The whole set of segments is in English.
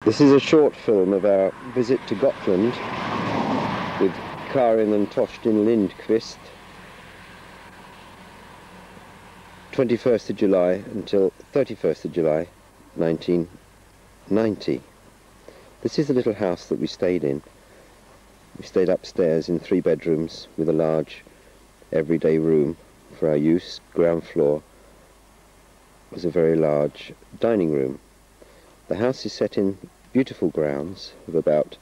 This is a short film of our visit to Gotland with Karin and Torsten Lindqvist, 21st of July until 31st of July 1990. This is the little house that we stayed in. We stayed upstairs in 3 bedrooms with a large everyday room for our use. Ground floor was a very large dining room. The house is set in beautiful grounds of about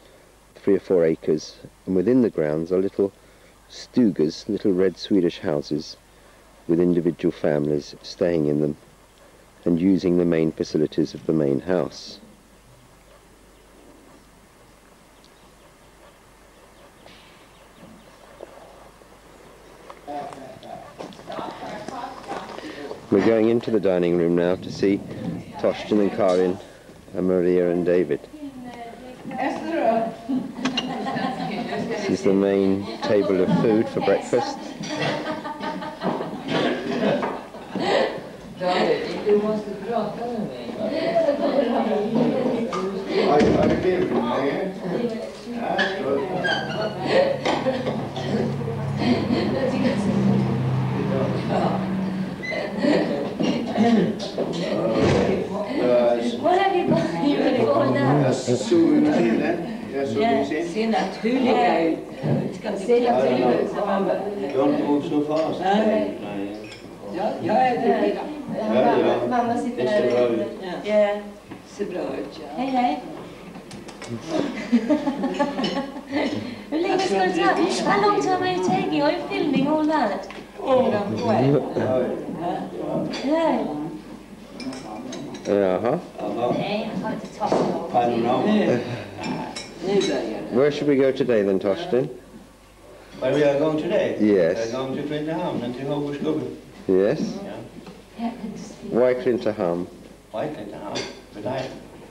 3 or 4 acres, and within the grounds are little stugas, little red Swedish houses with individual families staying in them and using the main facilities of the main house. We're going into the dining room now to see Torsten and Karin and Maria and David. This is the main table of food for breakfast. Ser naturliga ut. Ser naturliga ut. De går så fast. Ja, jag är det. Mamma sitter Det ser bra där. ut. Ja, ser bra ut, ja. Hej, hej. Hur länge ska det ta? How long time are you taking? Are you filming all that? Yeah. Uh-huh. Nej, jag har inte tagit I don't know. Where should we go today then, Torsten? Where we are going today? Yes. We are going to Klintehamn and to Hoverskuggen. Yes. Yeah. Why Klintehamn? Why Klintehamn?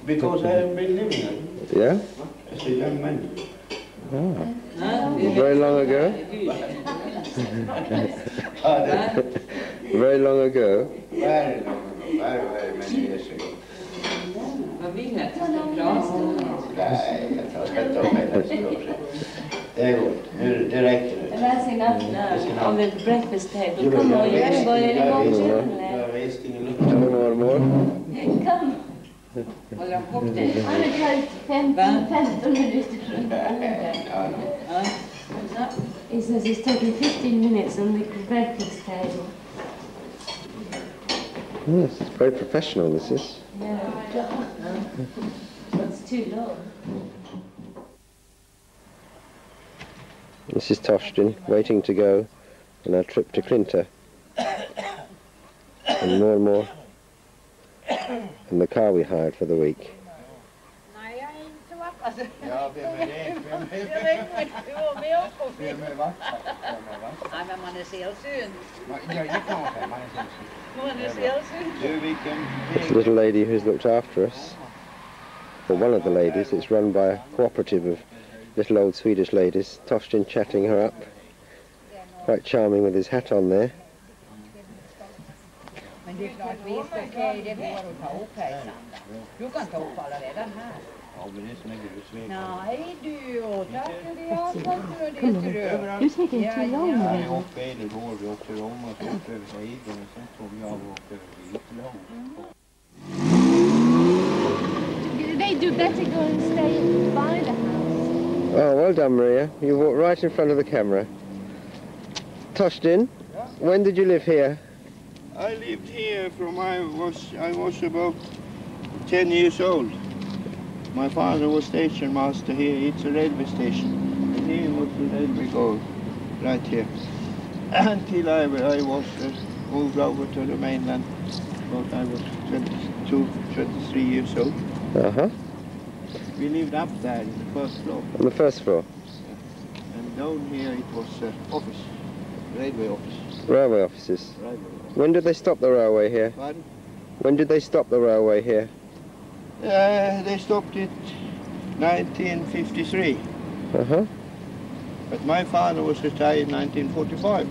Because I have been living there. Yeah? As a young man. Ah. Very long ago? Very long ago? Very long ago. Very many years ago. Vad vill ni att jag ska prata? Nej, jag tar mig nästa år. Det är gott. Det räcker nu. That's enough now. On the breakfast table. Come on, you can börja igång sen. Jag reste ingen luft. More. Kom. Håller jag på det? Han är kallt 15 minuter från He says it's taking 15 minutes on the breakfast table. Yes, it's very professional, this is. Yeah. It's too long. This is Torsten, waiting to go on our trip to Klinta. And more in the car we hired for the week. Nej, jag är inte vacker. Ja, vem är det? Jag vet inte hur du var med och på Vem är vacker? Nej, men man är sällsynt. Ja, det kan man säga. Man är sällsynt. Man är sällsynt. Du, vilken... It's a little lady who's looked after us. Well, one of the ladies. It's run by a cooperative of little old Swedish ladies. Torsten chatting her up. Quite charming with his hat on there. Men det är klart, visst okej, det går att ta upp här i sanden. Du kan ta upp alla redan här. Ja, men det är som en grusväg. Nej du, och tack för det asfalten och det är du. You're taking too long. Ja, vi åkte i det går, vi åkte om och så åkte över Heiden och sen tog vi av och åkte över Gotland. They do better go and stay by the house. Oh, well done, Maria. You walked right in front of the camera. Torsten, when did you live here? I lived here from I was about 10 years old. My father was station master here. It's a railway station. And here was the railway go right here. Until I was moved over to the mainland. But I was 23 years old. Uh-huh. We lived up there in the first floor. On the first floor? And down here it was office, railway office. Railway offices. Railway office. When did they stop the railway here? Pardon? When did they stop the railway here? They stopped it 1953. Uh-huh. But my father was retired in 1945.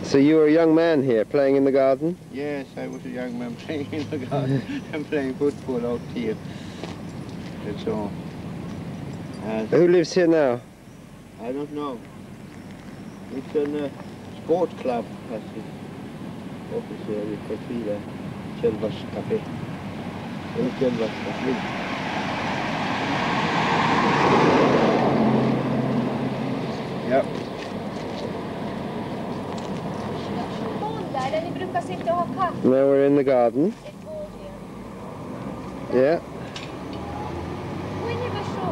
So you were a young man here playing in the garden? Yes, I was a young man playing in the garden and playing football out here. And so on. And Who lives here now? I don't know. It's a sport club has its office here. You can see the Kjellvars Café. Or Kjellvars Café. Yep. Now we're in the garden. Yeah.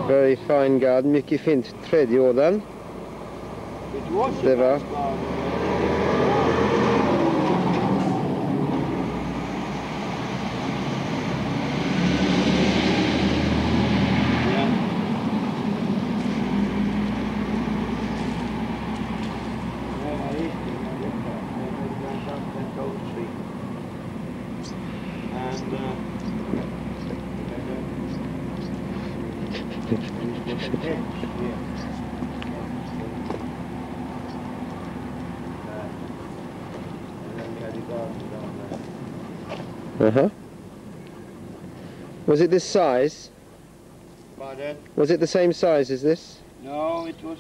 Very fine garden. Mycket fint trädgården. Det var. Uh-huh. Was it this size? Pardon? Was it the same size as this? No, it was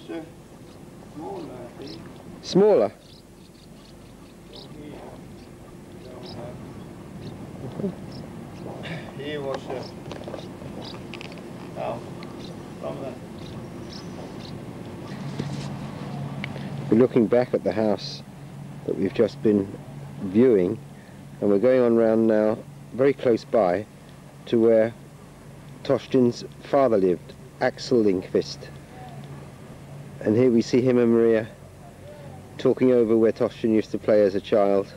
smaller, I think. Smaller? He was out from the... We're looking back at the house that we've just been viewing, and we're going on round now, very close by, to where Torsten's father lived, Axel Lindqvist. And here we see him and Maria talking over where Torsten used to play as a child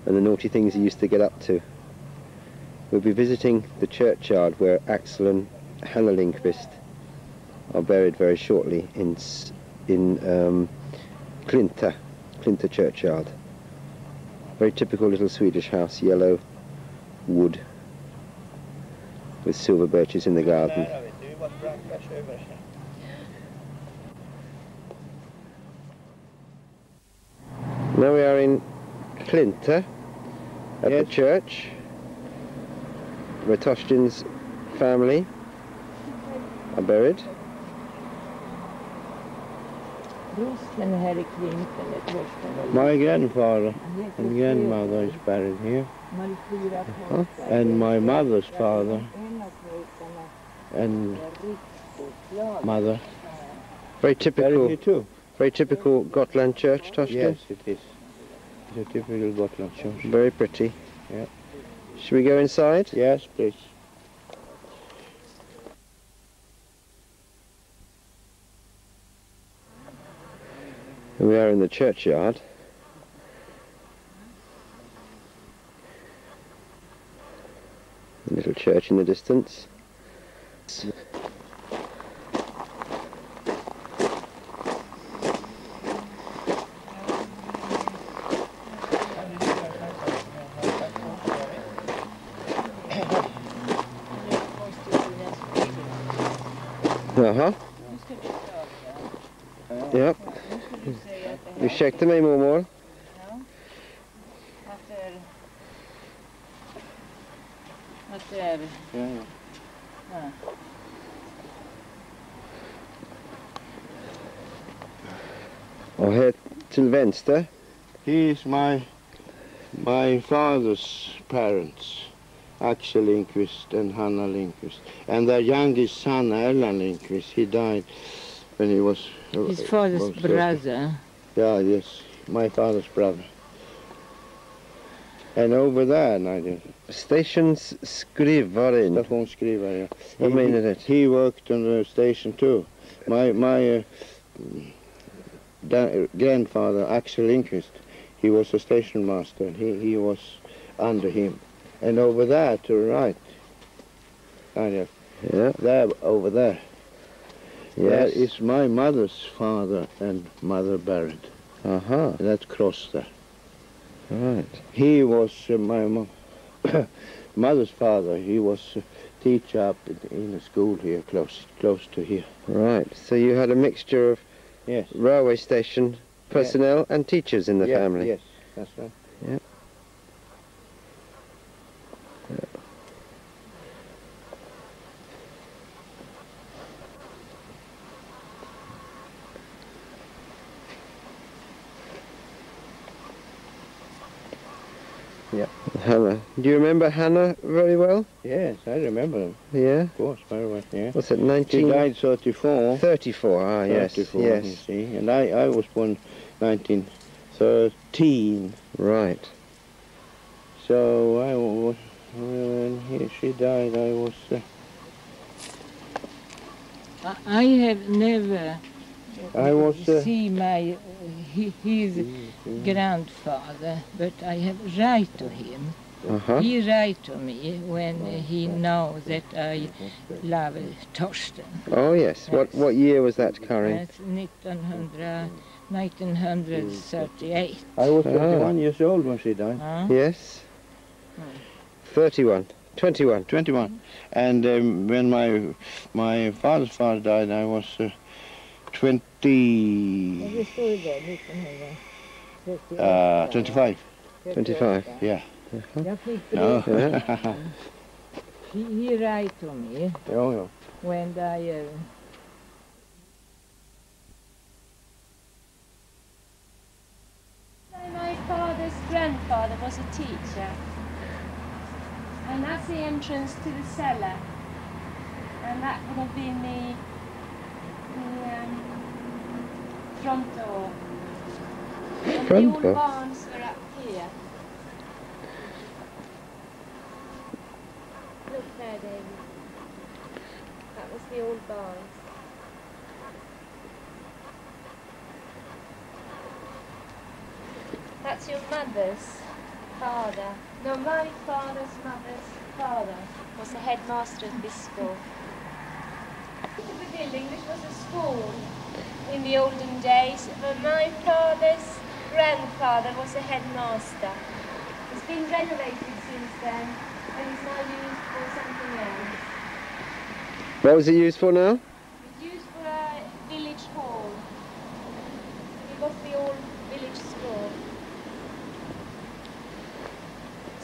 and the naughty things he used to get up to. We'll be visiting the churchyard where Axel and Hanna Lindqvist are buried very shortly in Klinta churchyard. Very typical little Swedish house, yellow wood with silver birches in the garden. Now we are in Klinta at the church where Torsten's family are buried. My grandfather and grandmother is buried here. And my mother's father and mother. Very typical. Here too. Very typical Gotland church, Torsten. Yes, it is. It's a typical Gotland church. Very pretty. Yeah. Should we go inside? Yes, please. We are in the churchyard. A little church in the distance. Jaha. Ja. Ursäkta mig mormor. Och här till vänster. He is my father's parents, Axel Lindqvist and Hanna Lindqvist. And their youngest son, Erland Lindqvist, he died when he was... His father's brother. Yeah, yes, my father's brother. And over there, Nigel. Stationsskrivaren. Stationsskrivare, yeah. Vad menar det? He worked on the station too. My grandfather, Axel Lindqvist, he was a station master. He was under him. And over there to the right, Nigel. Yeah. There, over there. Yes. That is my mother's father and mother buried. Aha. That cross there. Right. He was my mother's father. He was a teacher up in a school here, close to here. Right. So you had a mixture of Yes. railway station personnel and teachers in the family. Yes, that's right. Yeah. Yeah. Hannah. Do you remember Hannah very well? Yes, I remember him. Yeah. Of course, very well. Yeah. What's it, She 19... died 34. 34, ah, yes, 34, yes. you see. And I was born 1913. Right. So I was, when she died, I was... I have never I was... seen my his grandfather, but I have write to him. Uh-huh. He write to me when he knows that I love Torsten. Oh, yes. What year was that, Karin? That's 1938. I was 21 years old when she died. Yes. 31. 21. 21. And when my father's father died, I was 25. 25. Yeah. Jag fick No. he write to me Ja. when I My father's grandfather was a teacher, and that's the entrance to the cellar, and that would have been the front door. And Front the old door? barns were up here. Look there, David. That was the old barns. That's your mother's father. No, my father's mother's father was the headmaster of this school. The building, this was a school in the olden days, but my father's grandfather was a headmaster. It's been renovated since then, and it's now used for something else. What was it used for now? It's used for a village hall. It was the old village school.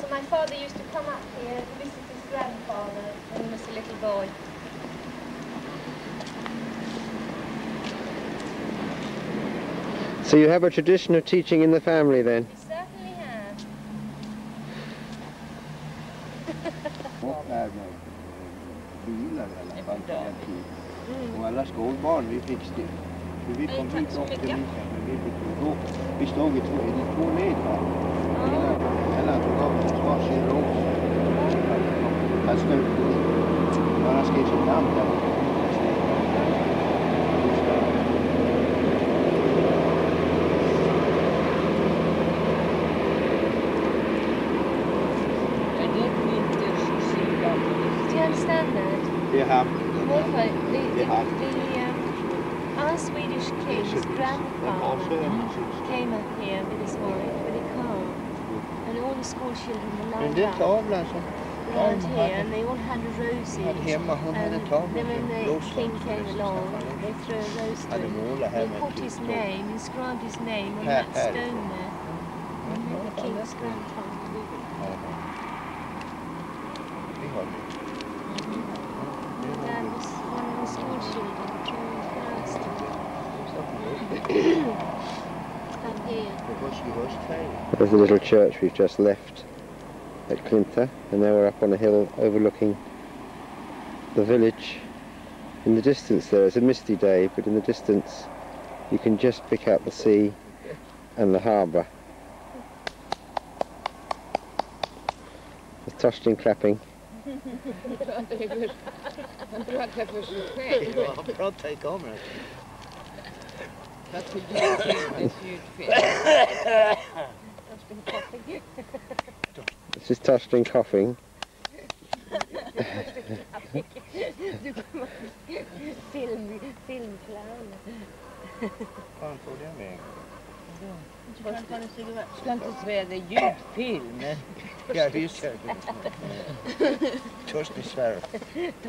So my father used to come up here to visit his grandfather when he was a little boy. So you have a tradition of teaching in the family then? We certainly have. Och här med bilar i alla fall på den tiden. Och alla skolbarn vi fick stil. För vi kom hit ofta lika, men vi fick då. Vi stod i två led här. Mellan gav oss varsin ros. Här stod man skrev sitt namn där. Do you understand that? Yeah. Our Swedish king's grandfather came up here with his wife, with a car, and all the school children were Men lined det up tavlan som around here, and they all had roses. hemma, hon hade And tavlan. then when the king came along, they threw a rose to Hade him. målat här They med put his name, inscribed his name on Här, that här. stone there. The king's grandfather. Vi har det. Dad was one of the school children drawing flowers up here. Det var i höstfärgen. There's the little church we've just left at Klintha, and now we're up on a hill overlooking the village. In the distance there, it's a misty day, but in the distance you can just pick out the sea and the harbour. There's Torsten clapping. Han pratar för sig själv. Ja, han pratar i kameran. Vad tog jag till ett ljudfilm? This is Torsten coughing. Filmclown. Fan tog den vägen. Ska inte säga det ljudfilm. Ja, visst. Torsten Sverre.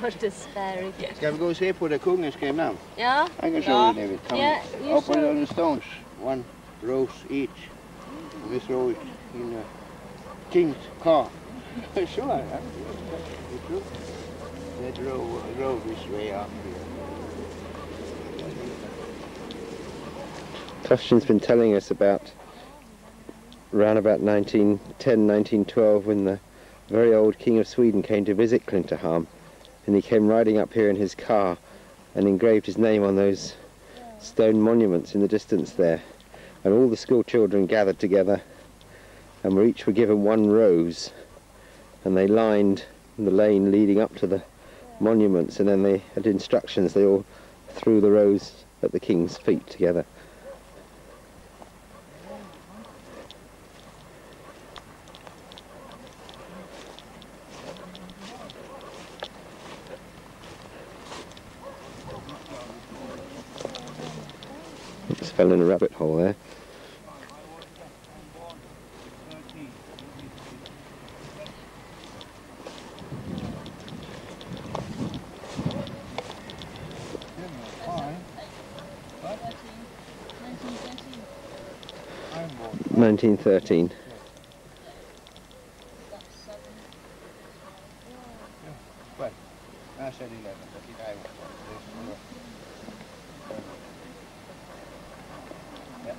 Torsten Sverre. Ska vi gå och se på det kungen skrev namn? Ja. I can show you David. Come. Yeah, you Up show on the stones. One rows each. And we throw it in a king's car. Sure, it's true. They drove this way up here. Tofta's been telling us about around about 1910, 1912 when the very old King of Sweden came to visit Klintehamn, and he came riding up here in his car and engraved his name on those stone monuments in the distance there. And all the school children gathered together and each were given one rose, and they lined the lane leading up to the monuments, and then they had instructions. They all threw the rose at the king's feet together. Just fell in a rabbit hole there. I'm born. 1913. Well, I said 11, but I was born. Yeah.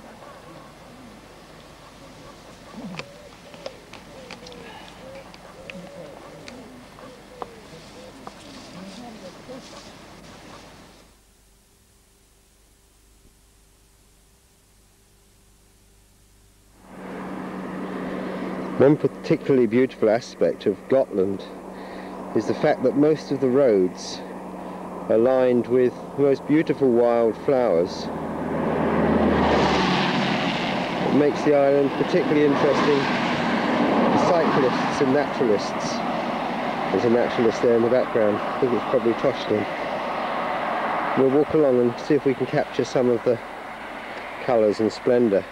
One particularly beautiful aspect of Gotland is the fact that most of the roads are lined with the most beautiful wild flowers. It makes the island particularly interesting for cyclists and naturalists. There's a naturalist there in the background. I think it's probably Tofta. We'll walk along and see if we can capture some of the colours and splendour.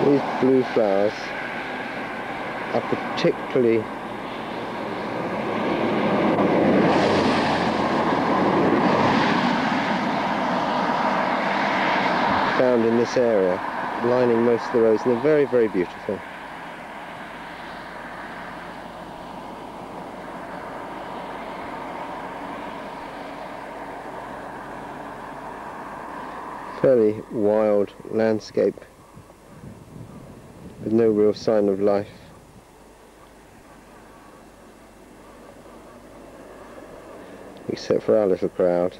These blue flowers are particularly found in this area, lining most of the roads, and they're very, very beautiful. Fairly wild landscape with no real sign of life. Except for our little crowd.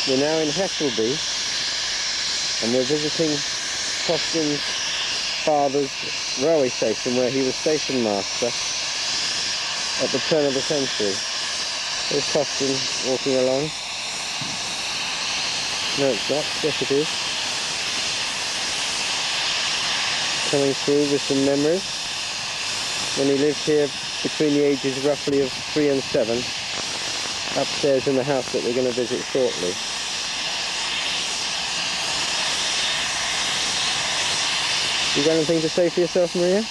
We're now in Hesselby, and we're visiting Tofta's father's railway station where he was station master at the turn of the century. There's Tofta walking along. No, it's not. Yes, it is. Coming through with some memories when he lived here between the ages roughly of 3 and 7, upstairs in the house that we're going to visit shortly. You got anything to say for yourself, Maria?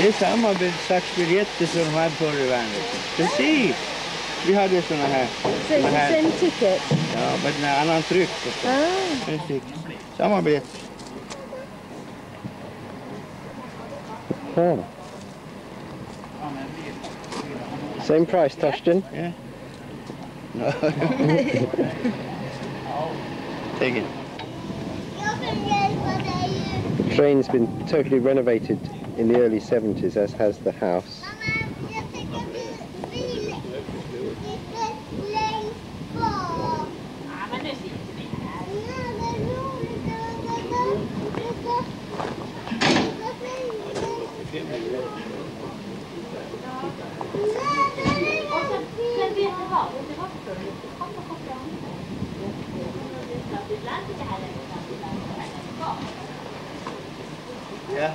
Det är samma slags biljetter som de hade förr i världen. Precis! Vi hade såna här. Same ticket? Ja, med en annan tryck. Precis. Samma biljett. Oh. Same price, Torsten? Yeah. No. Take it. The train's been totally renovated in the early 70s, as has the house. Yeah.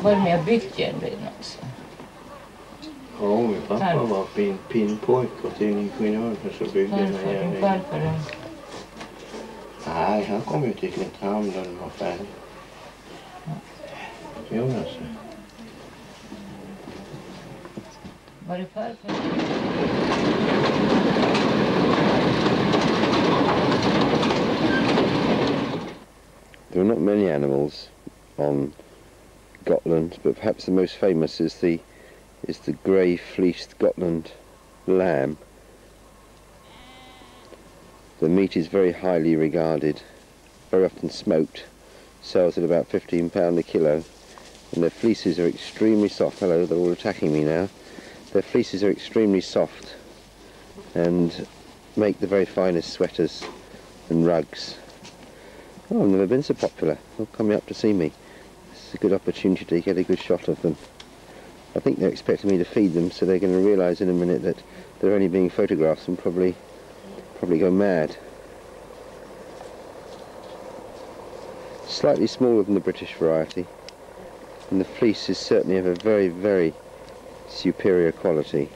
Var med byggt järnvägen också? Ja, min pappa var pinpojk och till ingenjör så byggde den här järnvägen. Varför? Nej, han kom ju till Klintehamn när den var färdig. Jonas. Var det farfar? There are not many animals on Gotland, but perhaps the most famous is the grey fleeced Gotland lamb. The meat is very highly regarded, very often smoked, sells at about £15 a kilo, and their fleeces are extremely soft. Hello, they're all attacking me now. Their fleeces are extremely soft and make the very finest sweaters and rugs. Oh, I've never been so popular. They're coming up to see me. This is a good opportunity to get a good shot of them. I think they're expecting me to feed them, so they're going to realise in a minute that they're only being photographed and probably go mad. Slightly smaller than the British variety, and the fleece is certainly of a very, very superior quality.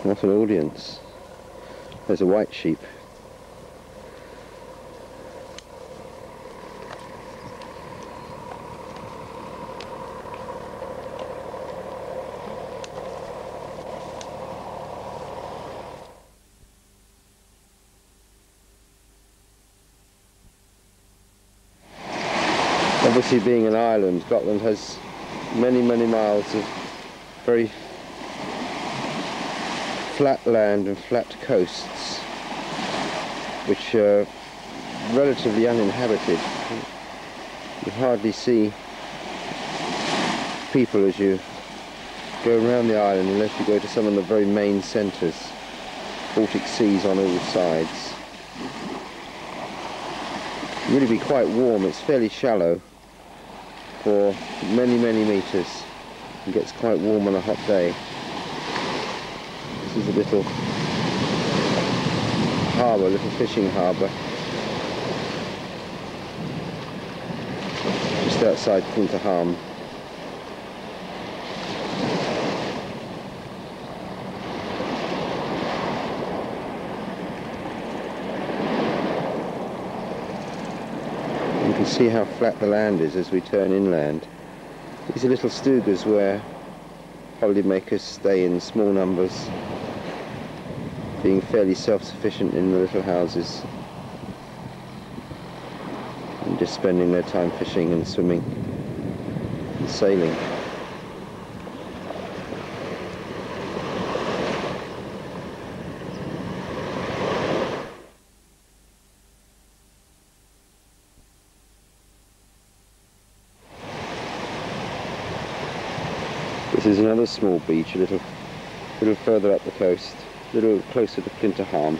What an audience. There's a white sheep. Obviously, being an island, Gotland has many, many miles of very flat land and flat coasts, which are relatively uninhabited. You hardly see people as you go around the island unless you go to some of the very main centres. Baltic Seas on all sides. It'll really be quite warm. It's fairly shallow for many, many metres. It gets quite warm on a hot day. This is a little harbour, little fishing harbour, just outside Klintehamn. You can see how flat the land is as we turn inland. These are little stugas where holidaymakers stay in small numbers, being fairly self-sufficient in the little houses and just spending their time fishing and swimming and sailing. This is another small beach, a little further up the coast, a little closer to Klintehamn.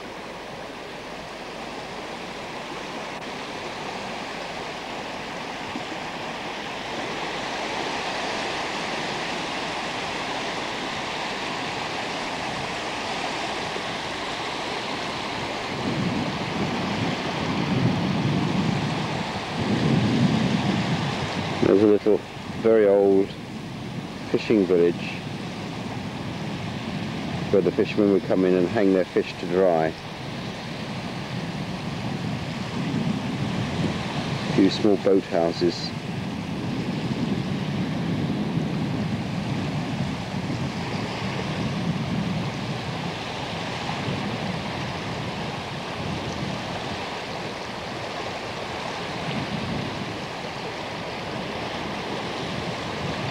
There's a little, very old fishing village where the fishermen would come in and hang their fish to dry. A few small boat houses.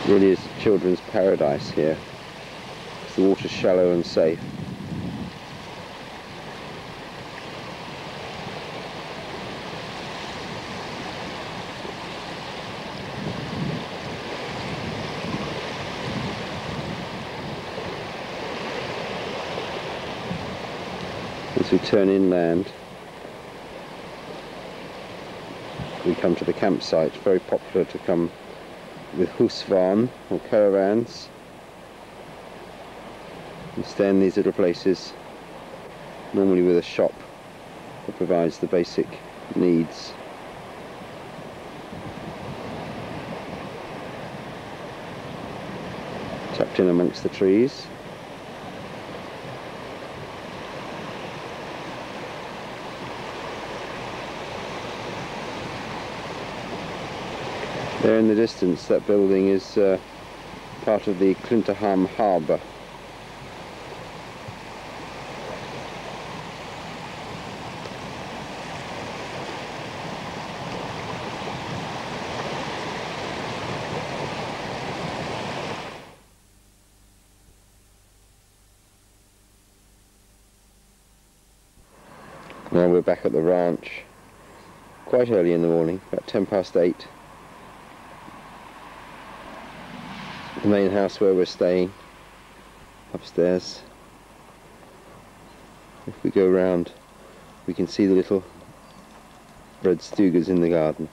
Really is a children's paradise here. The water's shallow and safe. As we turn inland, we come to the campsite. Very popular to come with husvagn or caravans and stay in these little places, normally with a shop that provides the basic needs. Tucked in amongst the trees. There in the distance, that building is part of the Klintehamn harbour. Now we're back at the ranch, quite early in the morning, about 8:10. The main house where we're staying, upstairs. If we go round, we can see the little red stugas in the garden.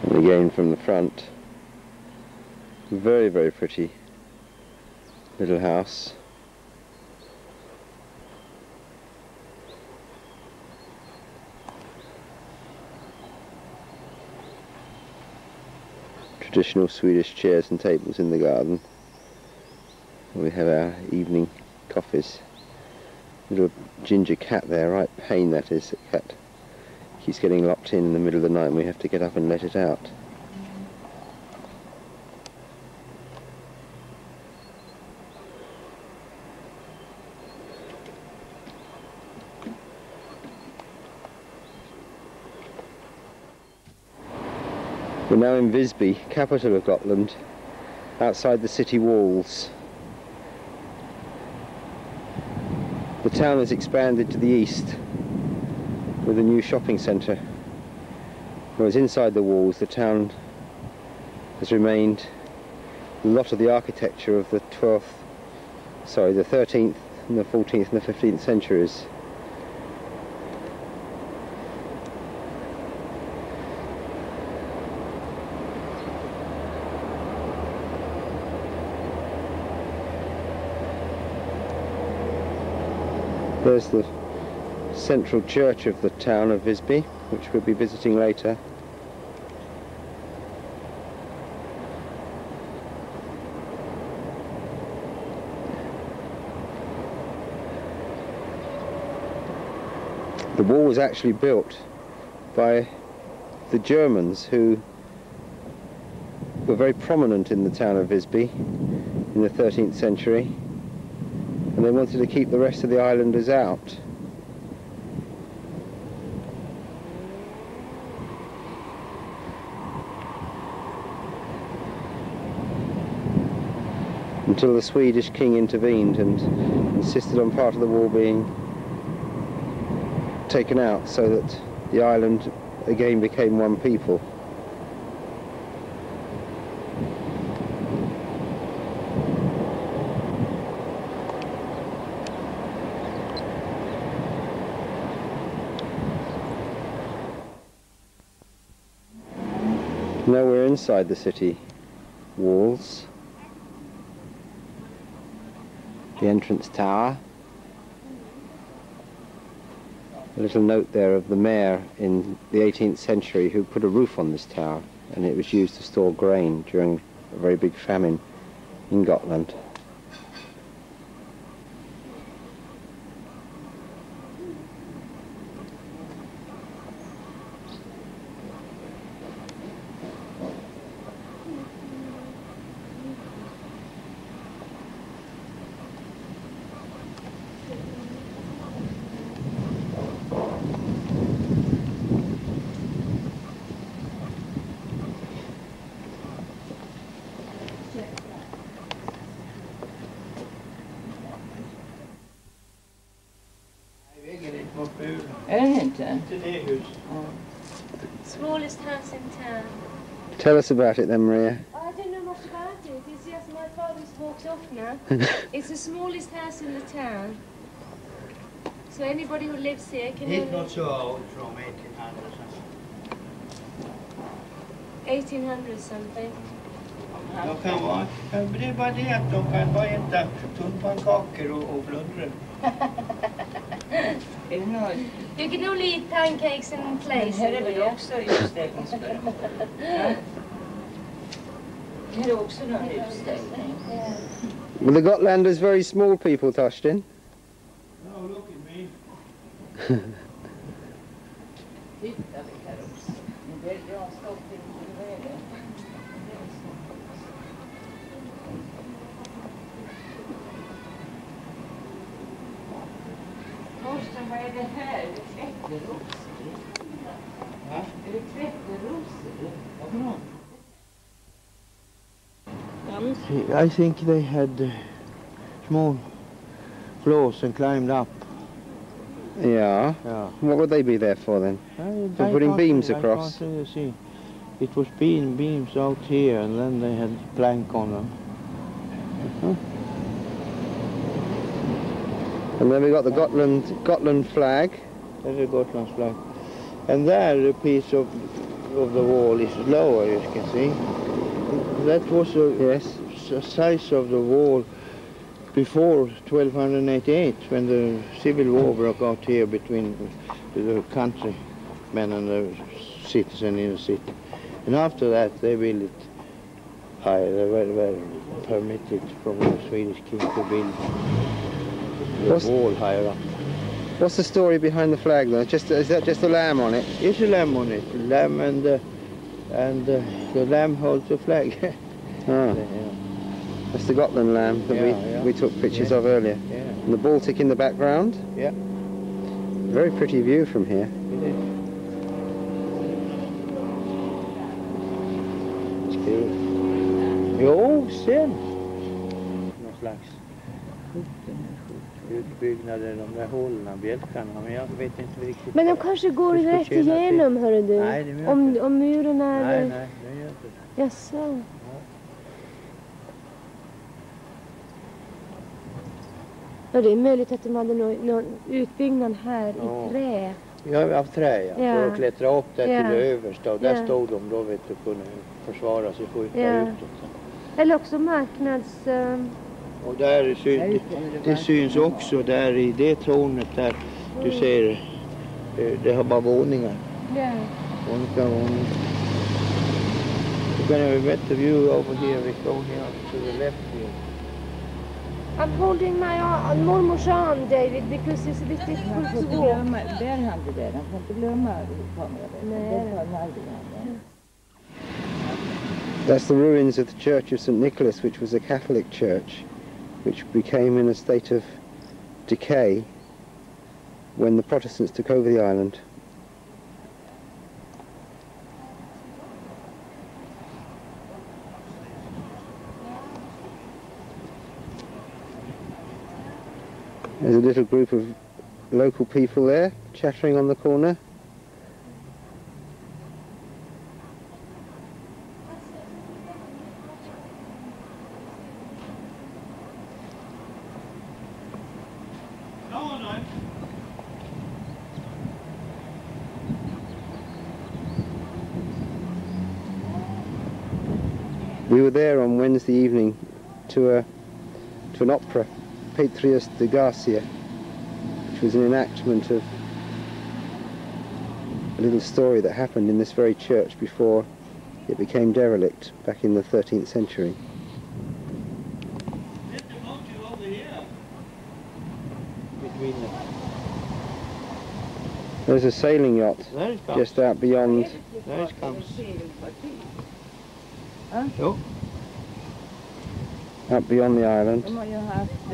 Again from the front, very, very pretty little house. Traditional Swedish chairs and tables in the garden. We have our evening coffees. Little ginger cat there, right pain that is, that cat. Keeps getting locked in the middle of the night and we have to get up and let it out. We're now in Visby, capital of Gotland, outside the city walls. The town has expanded to the east with a new shopping centre, whereas inside the walls the town has remained a lot of the architecture of the 13th and the 14th and the 15th centuries. There's the central church of the town of Visby, which we'll be visiting later. The wall was actually built by the Germans, who were very prominent in the town of Visby in the 13th century, and they wanted to keep the rest of the islanders out. Until the Swedish king intervened and insisted on part of the wall being taken out so that the island again became one people. Now we're inside the city walls. The entrance tower. A little note there of the mayor in the 18th century who put a roof on this tower, and it was used to store grain during a very big famine in Gotland. Är den inte? Smallest house in town. Tell us about it then, Maria. I don't know much about it. It's just my father's walked off now. It's the smallest house in the town. So anybody who lives here can It's only... not so old, from 1800 something. 1800 something. De kan vara, det är bara det att de kan bara äta tunnpannkakor och blundra. Är det något? You can only eat pancakes in Men place. här är väl också utställningsföremål? Ja. Här är också någon utställning. Well, the Gotlanders very small people, Torsten. No, look at me. Titta vilka ros. Men det har stått i vägen. Torsten, vad är det här? Är det klätterrosor? Va? Är det klätterrosor? I think they had small floors and climbed up. Yeah. Yeah. What would they be there for then? For putting beams across? I can't really see. It was beams out here, and then they had plank on them. And then we got the Gotland flag. There's a Gotland flag. And there a piece of the wall is lower, you can see. That was the size of the wall before 1288, when the civil war broke out here between the countrymen and the citizen in the city. And after that they built it higher. They were permitted from the Swedish king to build the wall higher up. What's the story behind the flag though? Is that just a lamb on it? It's a lamb on it. A lamb and the lamb holds the flag. Ah. That's the Gotland lamb that we took pictures of earlier. Yeah. And the Baltic in the background. Yeah. Very pretty view from here. It is. It's good. Jo, sen. Någon slags utbyggnader, de där hålorna, bjälkarna, men jag vet inte riktigt. Men de kanske går rätt igenom, hörru du. Nej, det gör inte. Om muren är... Nej, det gör inte det. Jaså. Ja, det är möjligt att de hade någon utbyggnad här i trä. Ja, av trä, ja. För att klättra upp där till det översta. Och där stod de då, vet du, kunde försvara sig, skjuta utåt. Eller också marknads... Och där det syns också där i det tornet där du ser, det har bara våningar. Ja. Olika våningar. You can have a better view over here. We go here to the left here. I'm holding my mormors arm, David, because it's a bit difficult to walk. Där han det där, han får inte glömma kameran. That's the ruins of the Church of St. Nicholas, which was a Catholic church, which became in a state of decay when the Protestants took over the island. There's a little group of local people there, chattering on the corner. We were there on Wednesday evening to an opera, Patrias de Garcia, which was an enactment of a little story that happened in this very church before it became derelict back in the 13th century. There's a sailing yacht just out beyond. There it comes. Jo. Up beyond the island. De har ju haft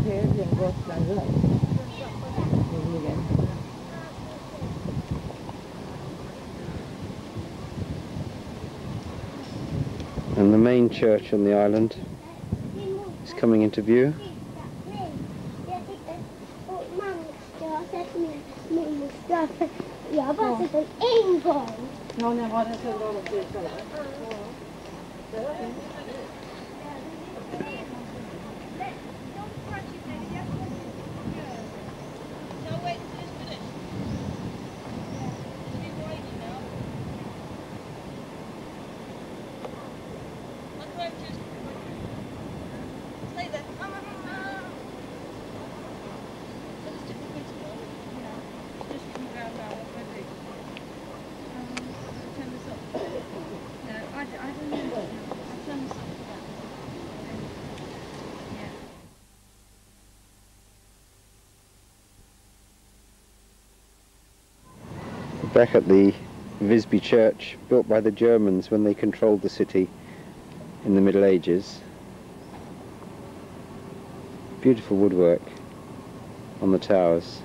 tävling Gotland runt. And the main church on the island is coming into view. Jag har bara sett den en gång. Ja, när var det så lång tid sedan? Back at the Visby church, built by the Germans when they controlled the city in the Middle Ages. Beautiful woodwork on the towers.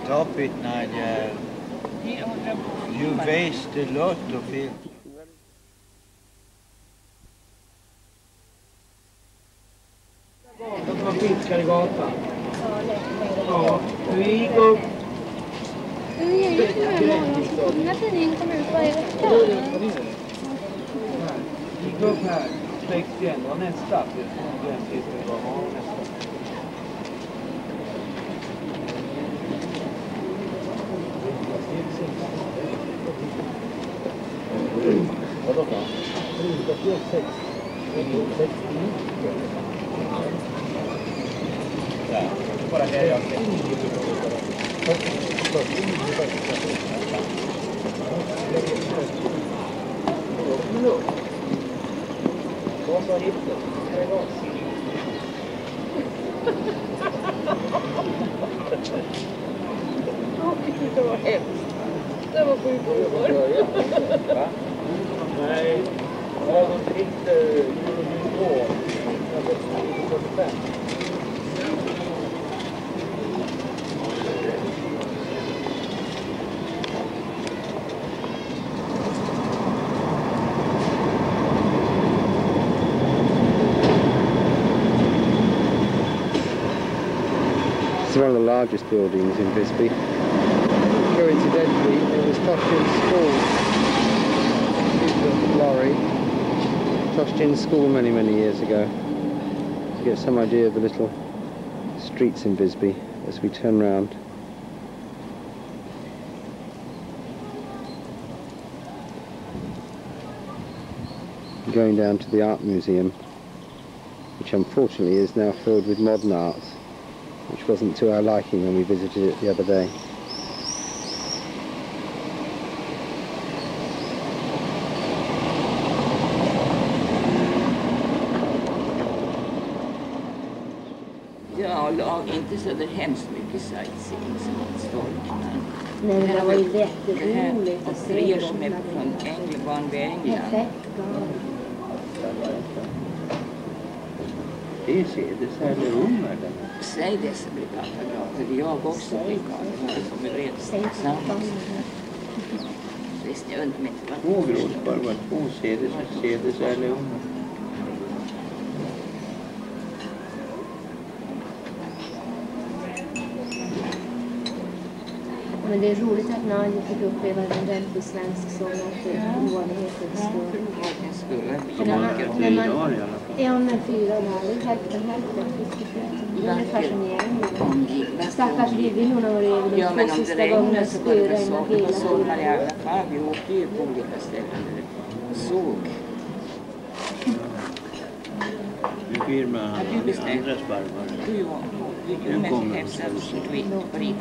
Stop it, Nadia. You waste a lot of it. Man fiskar i gatan. Ja, vi gick upp. Du ger ju till mig morgon så den här tidningen kommer ut varje vecka. Vi gick upp här, 61 och nästa. Det var hemskt. Det var 7 år. Nej, jag var inte år. Jag var 45. It's one of the largest buildings in Visby. Coincidentally, it was Toshin's school. Lorry. Toshin's school many years ago. To get some idea of the little streets in Visby as we turn round. Going down to the art museum, which unfortunately is now filled with modern art, which wasn't to our liking when we visited it the other day. Ja, inte så där hemskt mycket sightseeing som att storknar. Nej, det var ju jätteroligt att se. Och som är från England, barn vid England. Det är sädesärlerum eller? Säg det så blir pappa glad. För jag också blir glad. Jag kommer överens tillsammans. Visst, jag undrar mig inte vad. 2 gråsbar var 2 sädesärlerum. Men det är roligt att Nadia fick uppleva en ordentlig svensk sommar för ovanlighetens skull. Ja, men 4 dagar. Hälften. Det är ungefär som i England. Stackars Vivi, hon har varit över de 2 sista gångerna spöregna hela sommar i alla fall. Vi åkte ju på olika ställen där det såg. Du firma andra sparvar. Du kommer hälsa på dit.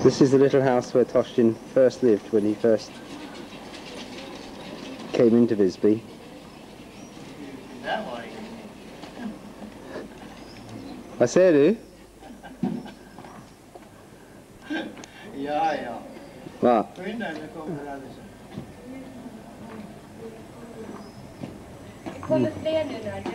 This is the little house where Toshin first lived when he first came into Visby. Vad säger du? Ja. Va? Skynda dig, kommer alldeles. Det kommer fler nu, Nadia.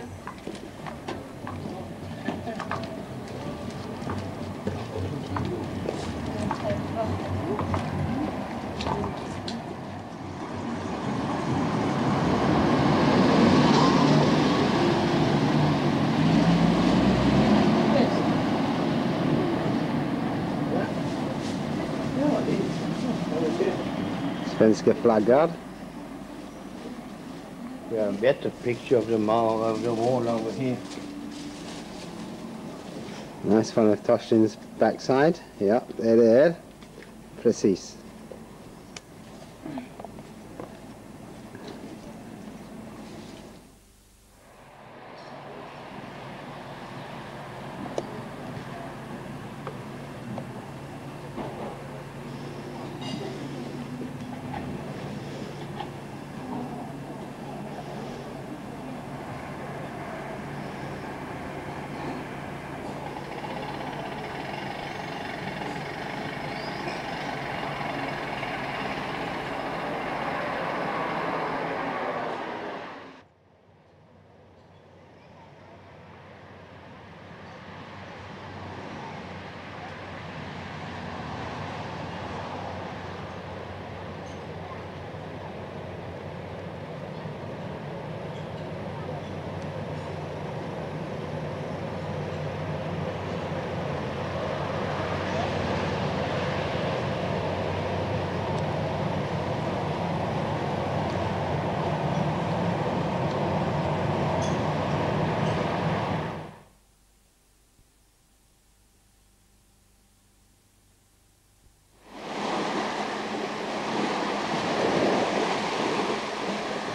Svenska flaggar. We have a better picture of the wall over here. Nice one of Toshin's backside. Ja, det är det. Precis.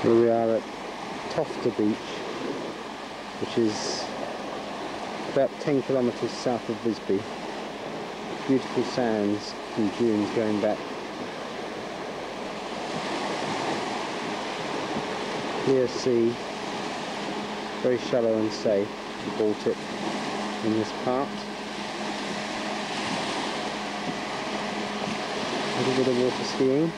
Here we are at Tofta Beach, which is about 10 kilometres south of Visby. Beautiful sands and dunes going back. Clear sea, very shallow and safe, the Baltic in this part. A little bit of water skiing.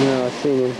No, I've seen him.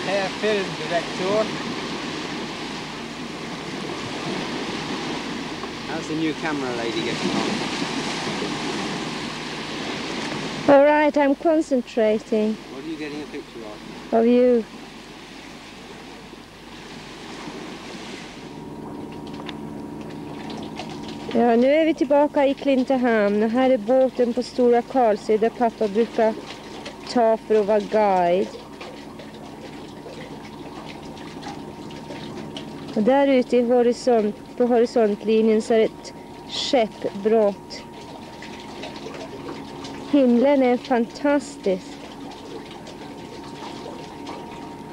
Här filmdirektor. How's the new camera lady getting on? All right, I'm concentrating. What are you getting a picture of? Of you. Ja, nu är vi tillbaka i Klintehamn och här är båten på Stora Karlsö där pappa brukar ta för att vara guide. Och där ute i på horisontlinjen så är ett skeppbrott. Himlen är fantastisk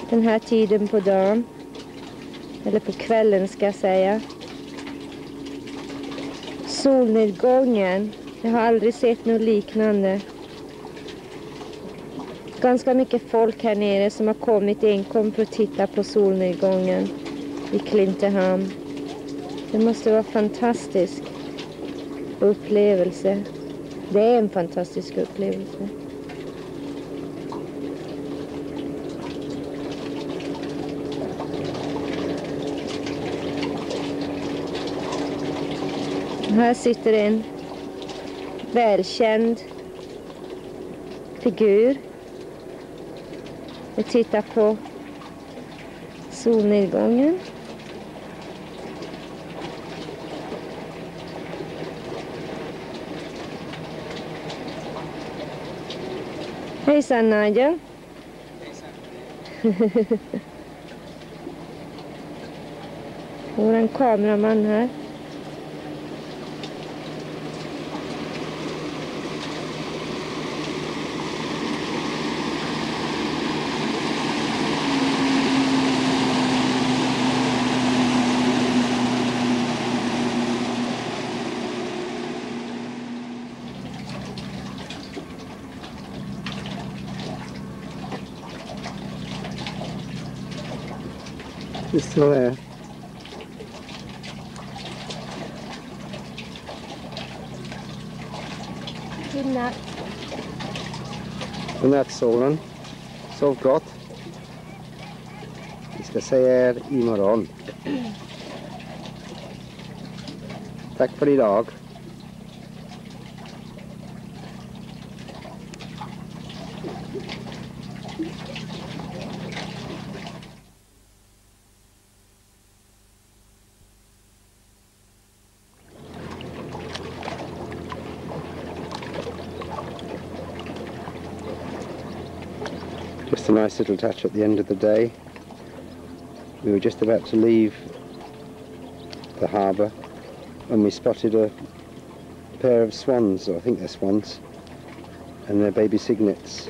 den här tiden på dagen. Eller på kvällen ska jag säga. Solnedgången. Jag har aldrig sett något liknande. Ganska mycket folk här nere som har kommit enkom för att titta på solnedgången i Klintehamn. Det måste vara en fantastisk upplevelse. Det är en fantastisk upplevelse. Här sitter en välkänd figur och tittar på solnedgången. Hejsan Nadja. Hejsan. Våran kameraman här. It's still there. Good night. Godnatt sonen. Sov gott. Vi ska se er imorgon. Tack för idag. Just a nice little touch at the end of the day. We were just about to leave the harbour when we spotted a pair of swans, or I think they're swans, and their baby cygnets